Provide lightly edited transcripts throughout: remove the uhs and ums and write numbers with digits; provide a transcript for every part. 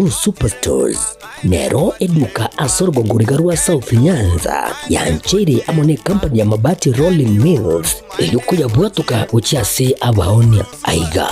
superstores nero eduka asorgo ngurigarua South Nyanza yanchiri amone company ya mabati Rolling Mills eyukuya bwatuka uchiase abaonia aiga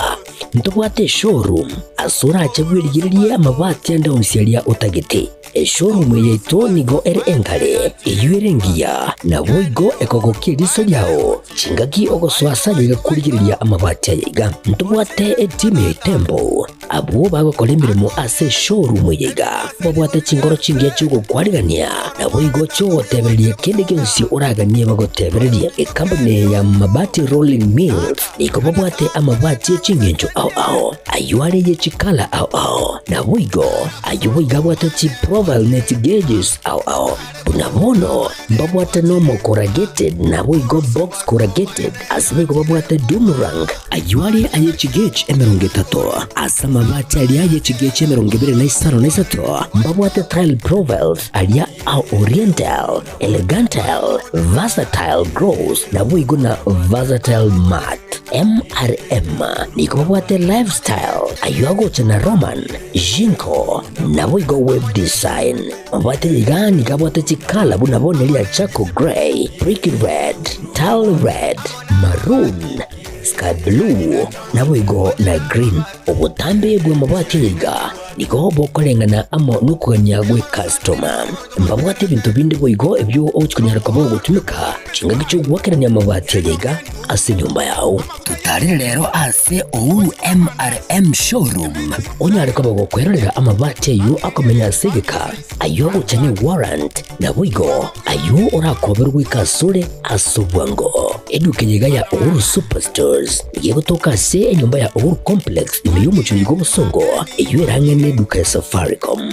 ntobwate showroom asura achagwirigirie amabati anda onsialia utagete showroom yeito nigo ere engale eyuerengia na boigo ekogokie riso yao chingaki ogoswasa yiga kurigiriria amabati yiga ntobwate team tembo abo bagokora imirimo ase showroom yiga babwate chingoro chingia chugo kwarigania na boigo cyo tebererie kende gensi uraganie bagotebererie company ya mabati Rolling Mills niko babwate amabati chingenjo ao ayuare ye chikala ao na boigo ayuiga bwate chi profile net gauges ao bunabono babwate normal corrugated na boigo box corrugated asibego babwate boomerang ayuare aye chigage emerongetato asama mabati ali aye chigage emerongibere na isaro na isato babwate tile profiles alia au oriental elegantal versatile gross na boigo na versatile mat MRM niko babwate lifestyle ayuago chana roman jinko na boigo web design babwate yigani kabwate chikala bunabone lia charcoal gray brick red tile red maroon sky blue na boigo na green obutambe bwe mabwate yiga niko bokolengana amo nukuganya gwe customer mbabwate bintu bindi boigo ebyo ochikunyara kabo gutumika chinga gicho gwakeranya amabati yiga ase nyumba yao tutari rero ase ou MRM showroom onyare kabo gukwerera amabati yu akomenya segeka ayo uchane warrant na boigo ayo urakoberwa ikasure asubwango eduke yiga ya ou superstores yego toka se nyumba ya ou complex imiyo muchigo busongo iyo erangene duka Safaricom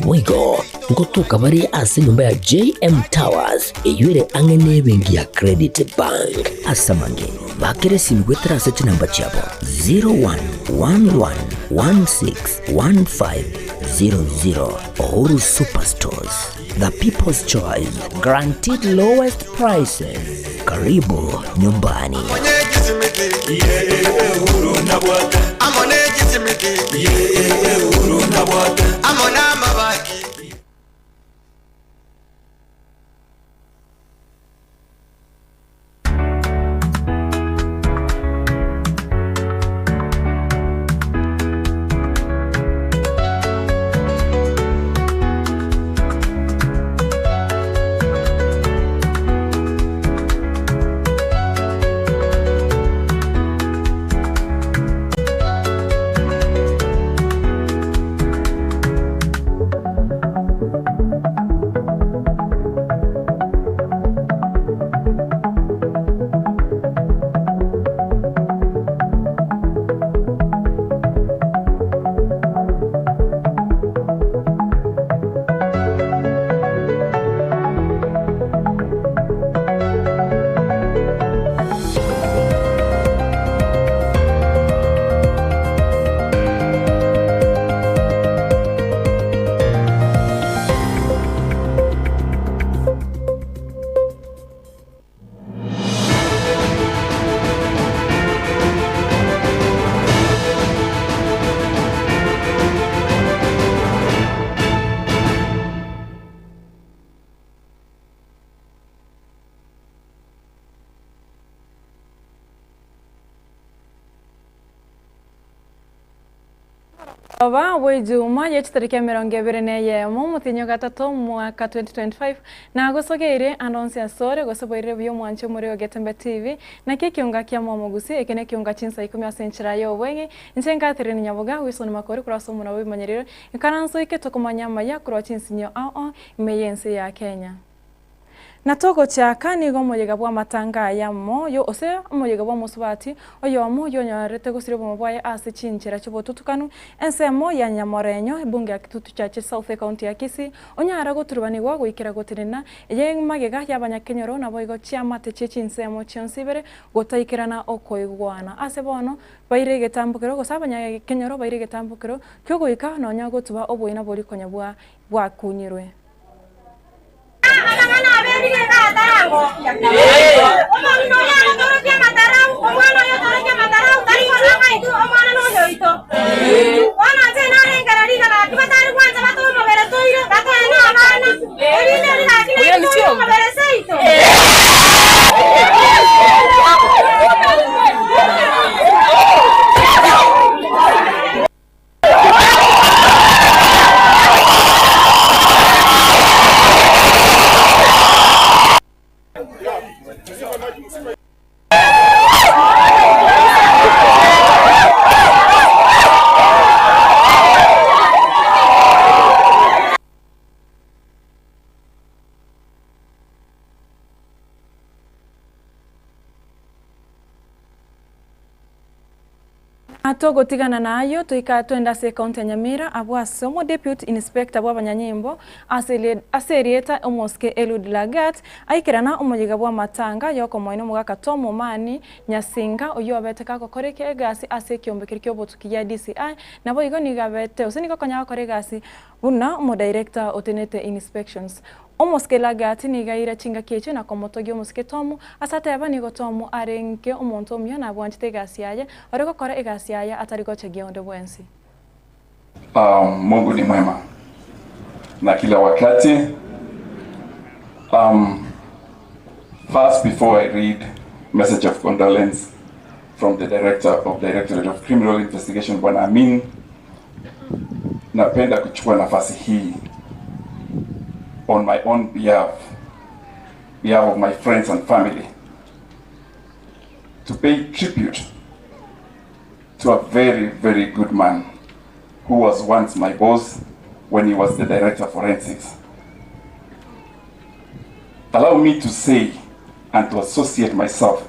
boigo ngotoka bari ase nyumba ya JM Towers iyo angene bengi ya Credit Bank asamange bakere simgwetra sete namba chabo 0111161500 Oru Superstores, the people's choice, guaranteed lowest prices. Karibu nyumbani. Aba wejuma yechitariki mirongo ibiri n'eyemo mutinyo gatatu mwaka 2025 na gosogeire anonsi asore gosoboire byo mwancho muri Getembe TV na Ekeonga kya momugusi ekene Ekeonga Chinsa Ikomi asenchira yo wengi nsenga tereni Nyaboga wisoni makori kuraso muna wimanyerero ikaranso iketokomanya maya kuro Chinsinyo imeyense ya Kenya. Natoko chaka nigo moyega bwa matanga ya moyo ose moyega bwa musubati oyo moyo nyorete gusire bwa mabwaye ase chinchira chobotutukanu ensemo ya Nyamorenyo bunge akitutu chache South County ya Kisii onyara goturubanirwa gwikira gotirina ye magega y'abanyakenyoro nabo igo chiamate chinsemo chionsibere gotaikirana okoigwana ase bono baire getambukiro gosabanya kenyoro baire getambukiro kyo goika no nyago tuba oboina bori konyabwa bwa kunyirwe. Atogo tigana nayo tuika twenda se county Nyamira abwa somo deputy inspector bwa banyanyimbo aserieta omoske Elud Lagat aikirana omoyiga bwa matanga yoko moino mugaka Tomo Mani Nyasinga oyo abeteka gokoreke egasi ase kyombekere kyobotuki ya DCI nabo igo nigabete usiniko konya gokore egasi buna omo director otenete inspections omoske Lagat nigaira chinga keche na komotogi omoske Tomo asate abani go Tomo arenke omonto omyo na bwanchite egasi yaye oreko kore egasi yaye atari goche gionde bwensi. Mungu ni mwema na kila wakati. First, before I read message of condolence from the Directorate of Criminal Investigation, Bwana Amin, napenda kuchukua nafasi hii on my own behalf of my friends and family to pay tribute to a very, very good man who was once my boss when he was the Director of Forensics. Allow me to say and to associate myself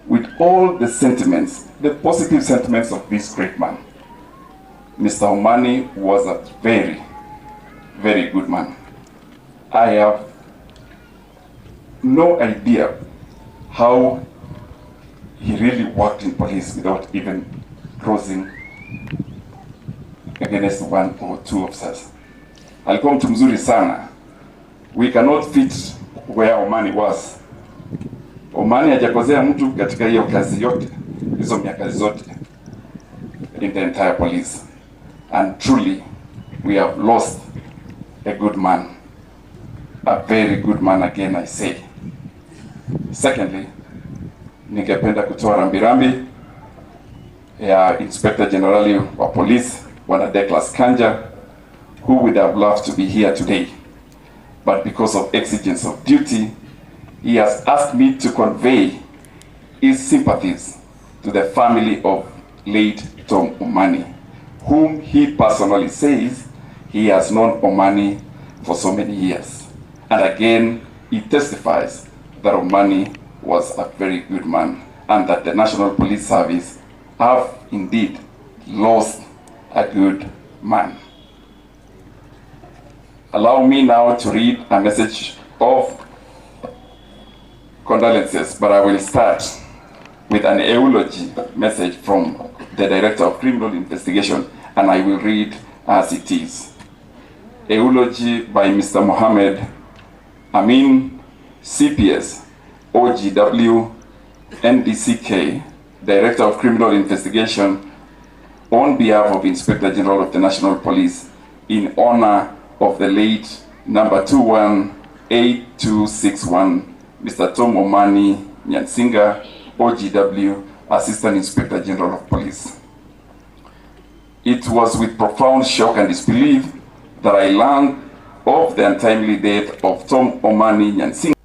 with all the sentiments, the positive sentiments of this great man. Mr. Omani was a very, very good man. I have no idea how he really worked in police without even crossing against one or two officers. Alikuwa mtu mzuri sana. We cannot fit where Omani was. Omani hajakosea mtu katika hiyo kazi yote, hizo miaka zote in the entire police. And truly, we have lost a good man. A very good man again, I say. Secondly, ningependa kutoa rambirambi ya Inspector General wa Police, Bwana Douglas Kanja, who would have loved to be here today. But because of exigence of duty, he has asked me to convey his sympathies to the family of late Tom Omani, whom he personally says he has known Omani for so many years. And again, he testifies that Omani was a very good man and that the National Police Service have indeed lost a good man. Allow me now to read a message of condolences, but I will start with an eulogy message from the Director of Criminal Investigation, and I will read as it is. Eulogy by Mr. Mohammed Amin, CPS, OGW, NDCK, Director of Criminal Investigation, on behalf of Inspector General of the National Police, in honor of the late number 218261, Mr. Tom Omani Nyansinga, OGW, Assistant Inspector General of Police. It was with profound shock and disbelief that I learned of the untimely death of Tom Omani Nyansinga.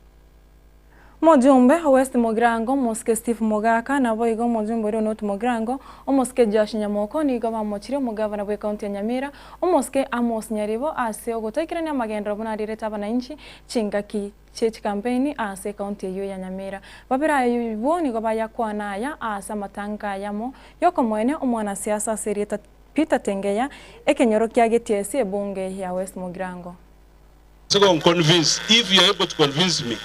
Mojumbe West Mogrango moske Steve Mogaka na boigo mojumbe ro not Mogrango omoske Josh Nyamoko ni go bamochire mugavana bwe county ya Nyamira omoske Amos Nyaribo ase ogotekirania magenda buna direta bananchi chingaki church campaign ase county yo ya Nyamira babira yubo ni go baya kwana ya asa matanga yamo yoko mwene omwana siasa serieta Peter Tengeya ekenyoro kya getiese bunge ya West Mogrango. So I'm convinced, if you're able to convince me,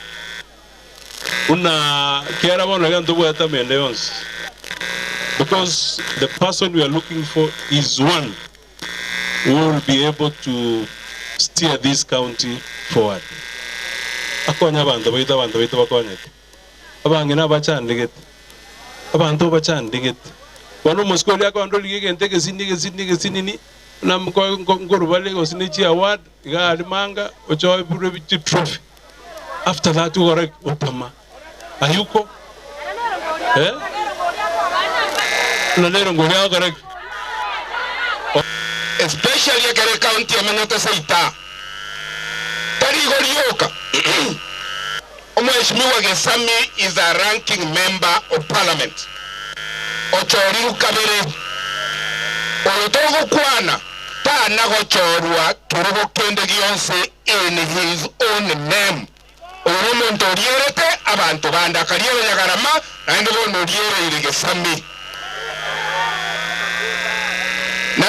because the person we are looking for is one who will be able to steer this county forward. Akonya bantu baita bakonya. Abangina bachandinget. Abantu bachandinget. Wano muskoli akondo ligente kesini na ngorubale osinichi award ga manga ochoy pure trophy. After that we correct Otama. Ayuko? Eh? Correct. Especially a county amenata saita. Tarigorioka. Omeshmiwa Gesami is a ranking member of parliament. Ochoriru kabere. Olotogo kwana. Ta nagochorwa turugo kende gionse in his own name. Oromonto rierete abantu banda kariere nyagarama na ndo no riere Gesami.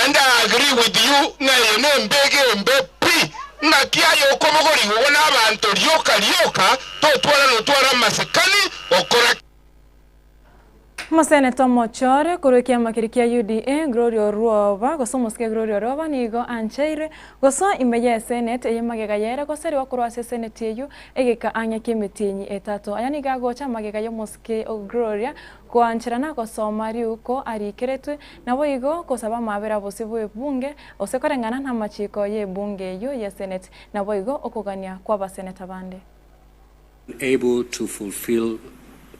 and I agree with you na yene mbege mbepi na kia yoko mogori wona abantu lyoka to twala no twala masekani okora Maseneta Mochore kurukia makirikia UDA Gloria Ruova gosomoske Gloria Ruova nigo anchaire goso imeya Senate eyemagega yera goseri wakurwase Senate yeyu egeka anya kimitinyi etato ayani gagocha magega yomoske Gloria kwanchirana gosoma riuko arikeretwe nabo igo kosaba mabera bosibu bunge osekorengana na machiko ye bunge yo ya Senate nabo igo okugania kwa baseneta bande able to fulfill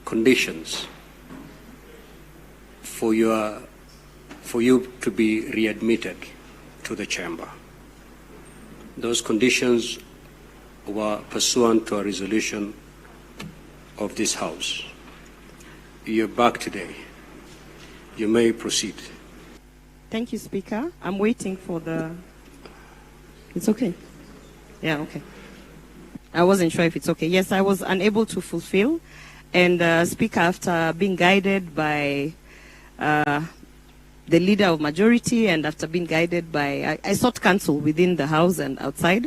conditions for you to be readmitted to the chamber. Those conditions were pursuant to a resolution of this House. You're back today. You may proceed. Thank you, Speaker. I'm waiting for the... It's okay. Yeah, okay. I wasn't sure if it's okay. Yes, I was unable to fulfill. And Speaker, after being guided by the leader of majority and after being guided by, I sought counsel within the House and outside.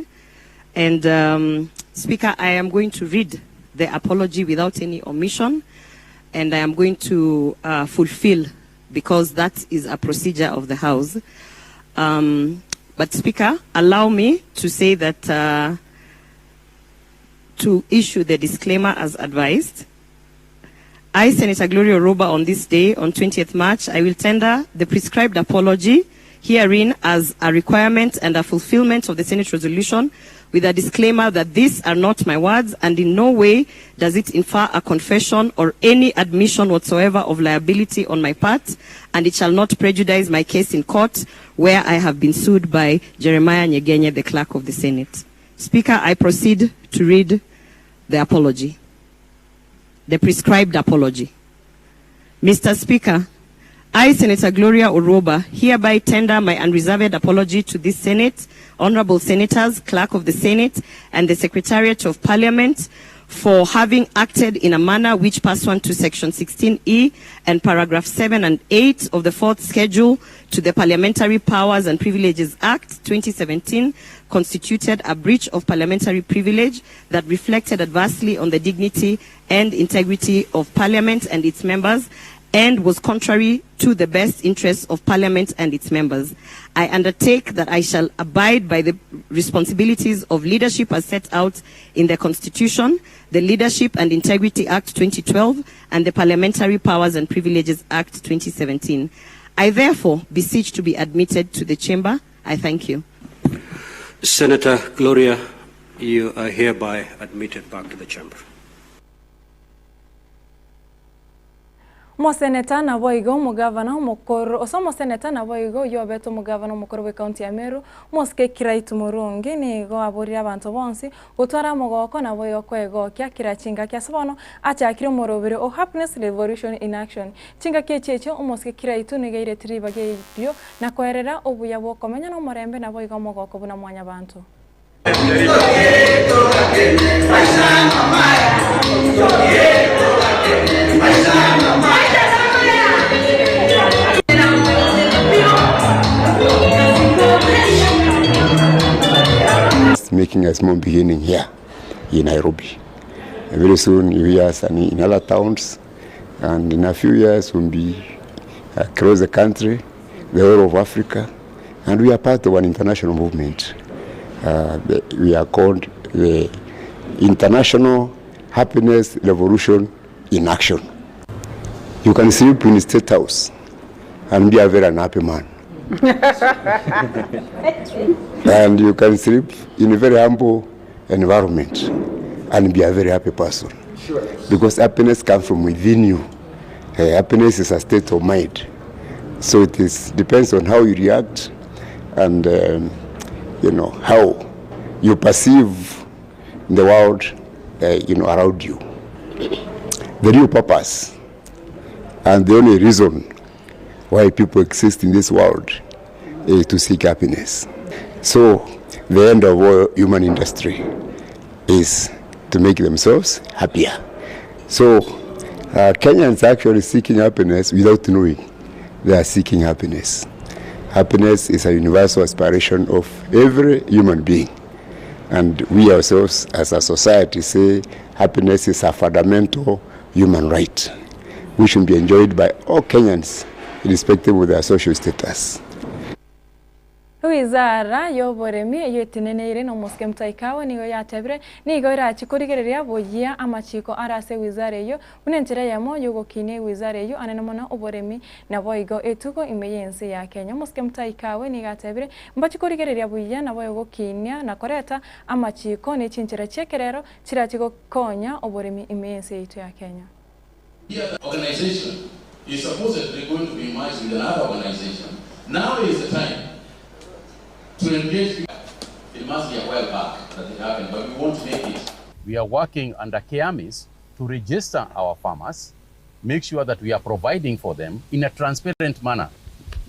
And Speaker, I am going to read the apology without any omission. And I am going to fulfill because that is a procedure of the House. But Speaker, allow me to say that to issue the disclaimer as advised. I, Senator Gloria Ruova, on this day, on 20th March, I will tender the prescribed apology herein as a requirement and a fulfillment of the Senate resolution with a disclaimer that these are not my words and in no way does it infer a confession or any admission whatsoever of liability on my part, and it shall not prejudice my case in court where I have been sued by Jeremiah Nyegenye, the clerk of the Senate. Speaker, I proceed to read the apology. The prescribed apology. Mr. Speaker, I, Senator Gloria Ruova, hereby tender my unreserved apology to this Senate, honorable senators, clerk of the Senate, and the Secretariat of Parliament for having acted in a manner which pursuant to Section 16E and paragraph 7 and 8 of the 4th schedule to the Parliamentary Powers and Privileges Act 2017 constituted a breach of parliamentary privilege that reflected adversely on the dignity and integrity of Parliament and its members and was contrary to the best interests of Parliament and its members. I undertake that I shall abide by the responsibilities of leadership as set out in the Constitution, the Leadership and Integrity Act 2012, and the Parliamentary Powers and Privileges Act 2017. I therefore beseech to be admitted to the chamber. I thank you. Senator Gloria, you are hereby admitted back to the chamber. Moseneta na boigo mugavana mukoro osomo seneta na boigo yobeto mugavana mukoro we county ya Meru moske kiraitu murungi ni go aburira abantu bonsi gutwara mugoko na boigo kwego kya kirachinga kya sobono acha akiro morobere o happiness revolution in action chinga kecheche umoske kiraitu ni geire triba geyo na kwerera obuya bwo komenya no morembe na boigo mugoko buna mwanya bantu Making a small beginning here in Nairobi. Very soon you hear us in other towns, and in a few years we'll be across the country, the whole of Africa, and we are part of an international movement. We are called the International Happiness Revolution in Action. You can sleep in the State House and be a very unhappy man. And you can sleep in a very humble environment and be a very happy person. Sure. Because happiness comes from within you. Happiness is a state of mind. So it depends on how you react and how you perceive the world around you. The real purpose and the only reason why people exist in this world is to seek happiness. So the end of all human industry is to make themselves happier. So Kenyans are actually seeking happiness without knowing they are seeking happiness. Happiness is a universal aspiration of every human being. And we ourselves as a society say happiness is a fundamental human right, which should be enjoyed by all Kenyans, irrespective of their social status. Wizara y'oboremi eyetinenere no muske mtaikawa niyo yatebire nigo irachikurigereria boyia amachiko arase wizara yo unentere yamo yogokine wizara yo anenamona oboremi na boigo etugo imeyense ya Kenya muske mtaikawa ni gatebire mbachikurigereria boyia na boyogokinia na koreta amachiko ne chinchira chekerero chirachiko konya oboremi imeyense yetu ya Kenya. The organization is supposedly going to be merged with another organization. Now is the time to engage. It must be a while back that it happened, but we won't make it. We are working under KEAMIS to register our farmers, make sure that we are providing for them in a transparent manner.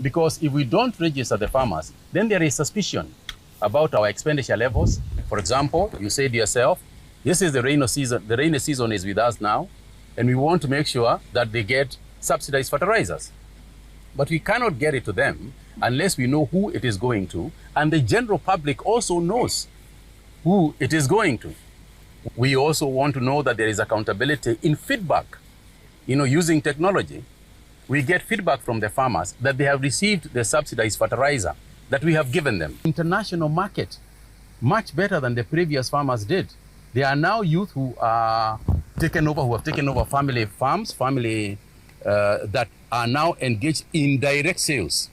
Because if we don't register the farmers, then there is suspicion about our expenditure levels. For example, you said yourself, this is the rainy season. The rainy season is with us now, and we want to make sure that they get subsidized fertilizers. But we cannot get it to them unless we know who it is going to, and the general public also knows who it is going to. We also want to know that there is accountability in feedback. Using technology, we get feedback from the farmers that they have received the subsidized fertilizer that we have given them. International market, much better than the previous farmers did. There are now youth who have taken over family farms, that are now engaged in direct sales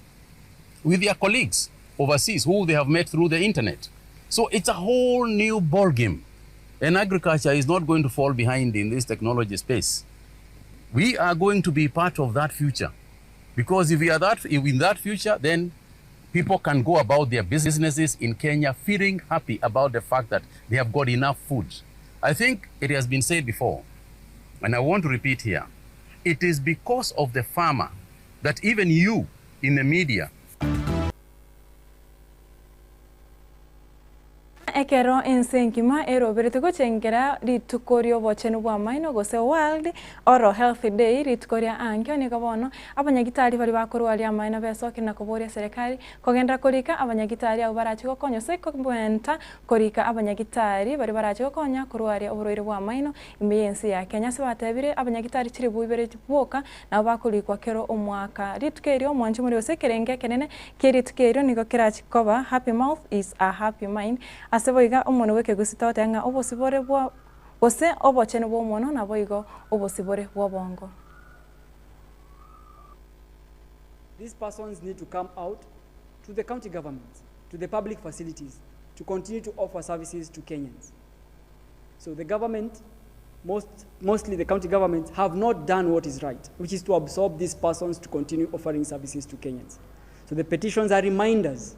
with their colleagues overseas who they have met through the internet. So it's a whole new ball game. And agriculture is not going to fall behind in this technology space. We are going to be part of that future. Because if in that future, then people can go about their businesses in Kenya feeling happy about the fact that they have got enough food. I think it has been said before, and I want to repeat here. It is because of the farmer that even you in the media. Ekero insenkima berituko chengera ritukorio bochenu bwa maino gose World Oral Health Day ritukoria ankyo ni kabono abanyagitari bari bakorwali amaina besoke na kuboria serikali kogenda korika abanyagitari abo barachi gokonyo seko kwenta korika abanyagitari bari barachi gokonya kurwari oburoire bwa maino imiyensi ya Kenya sibatebire abanyagitari chiri buibere boka na bakurikwa kero omwaka ritukerio omwanchi muri osekerenge kenene keritukerio nigo kirachikoba happy mouth is a happy mind. Aseboiga umuntu weke gusitote nga obosibore bwa ose obochene bwo umuntu naboigo obosibore bwo bongo. These persons need to come out to the county governments, to the public facilities, to continue to offer services to Kenyans. So the government, mostly the county governments, have not done what is right, which is to absorb these persons to continue offering services to Kenyans. So the petitions are reminders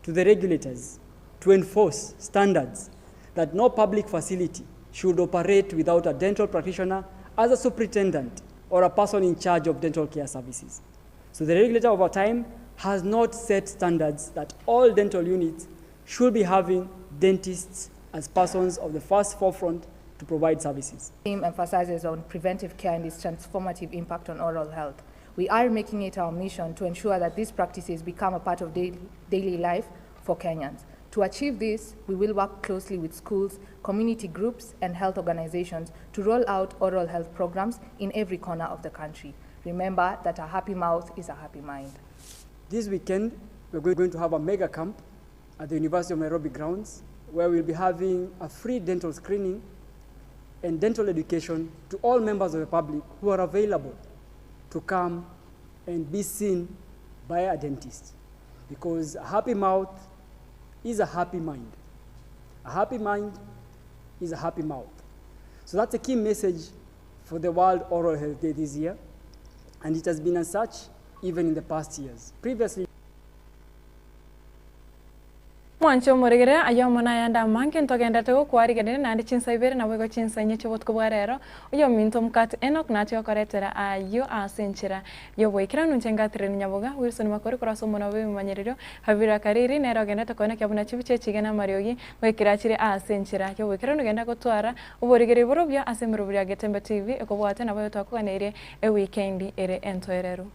to the regulators to enforce standards that no public facility should operate without a dental practitioner as a superintendent or a person in charge of dental care services. So the regulator over time has not set standards that all dental units should be having dentists as persons of the first forefront to provide services. The theme emphasizes on preventive care and its transformative impact on oral health. We are making it our mission to ensure that these practices become a part of daily life for Kenyans. To achieve this, we will work closely with schools, community groups, and health organizations to roll out oral health programs in every corner of the country. Remember that a happy mouth is a happy mind. This weekend, we're going to have a mega camp at the University of Nairobi grounds, where we'll be having a free dental screening and dental education to all members of the public who are available to come and be seen by a dentist. Because a happy mouth is a happy mind. A happy mind is a happy mouth. So that's a key message for the World Oral Health Day this year, and it has been as such even in the past years. Previously, Mwancho muregere ayo mana yanda manke ntogenda tego kwari gene na Chinsa ibere na wego Chinsa nyeche bot kubwarero uyo minto mkat Enoch natyo koretera ayo asenchira yo boikira nunchenga treni Nyaboga Wilson makori kuraso mona we manyerero havira kariri nero genda to kona kyabuna chibiche chigena mariogi wekira chire asenchira yo boikira nugenda gotwara uborigere borobya asemero bya Getembe TV ekobwate na bayo twakuganire e weekend ere entoerero.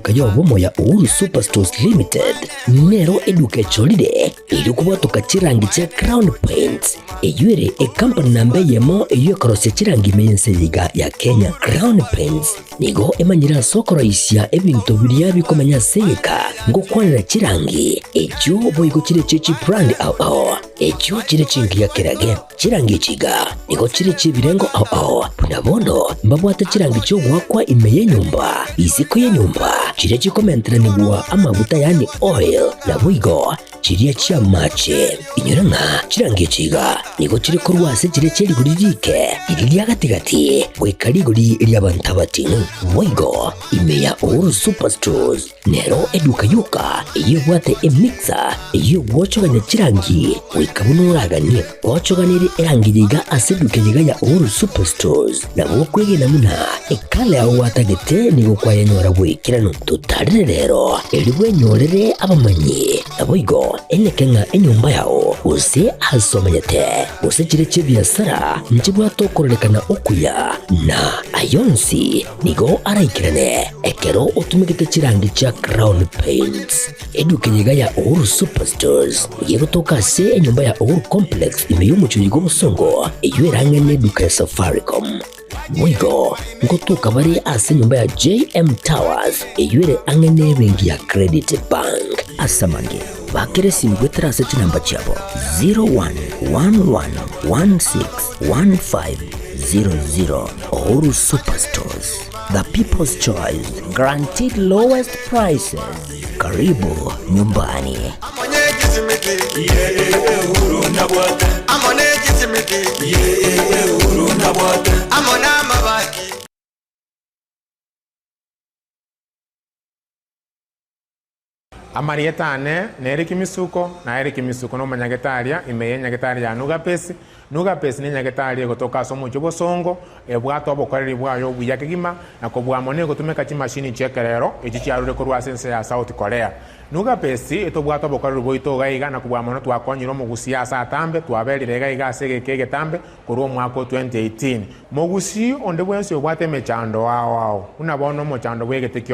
eduka yobomo ya Uhuru Superstores Limited nero eduka echolire ilikubotoka chirangi cha Crown Paints eyuere company nambe yemo eyokorose chirangi meyense yiga ya Kenya. Crown Paints nigo emanyira soko raisia ebintu biria bikomanya seka ngokwanira chirangi echo boigo chire chechi brand ao echo chire chingi ya kirage chirangi chiga nigo chire chibirengo ao punabono mbabwate chirangi cyo gwakwa imeye nyumba iziko ye nyumba chire chikomentera nigwa amavuta yani oil na buigo chiriya chia mache inyuranga chirangi chiga nigo chire korwase chire cheri guririke iriya gatigati wekariguri iriya bantabatinu buigo imeya Uhuru Superstores nero eduka yuka iyo bwate emixer iyo bwochoganya chirangi wikabunuraganye bwochoganire erangi yiga aseduke yiga ya Uhuru Superstores na bokwege namuna ekale aho watagete nigo kwayanyora bwikirano tutarire rero elibwe nyorere abamanyi naboigo Ekeonga enyumba yao use hasomanyete use chire chibiasara nchibwatokorolekana okuya na ayonsi nigo araikirane ekero utumikite chirangi cha Crown Paints eduke yiga ya Uhuru Superstores yegotoka se enyumba ya Uhuru Complex imeyumucho yigo busongo eyuerange neduka ya Safaricom mwigo ngotuka bari ase nyumba ya JM Towers eyuere angene bengi ya Credit Bank asamange bakere simgwetera se chinamba chabo 0111161500 Uhuru Superstores, the people's choice, guaranteed lowest prices. Karibu nyumbani. Amarietane neri kimisuko na eri kimisuko no manyagetaria imeye nyagetaria nugapesi ni nyagetaria gotoka somo chobosongo ebwato abokoreri bwayo buyakegima na kobwamone gotumeka chimashini chekerero echichiarure korwa sense ya South Korea nugapesi etobwato abokoreri boito gaiga na kobwamone twakonyiro mugusia asa atambe twaberire gaiga segeke tambe korwa mwaka 2018 mugusi onde bwense obwate mechando wao unabono mochando bwegetekyo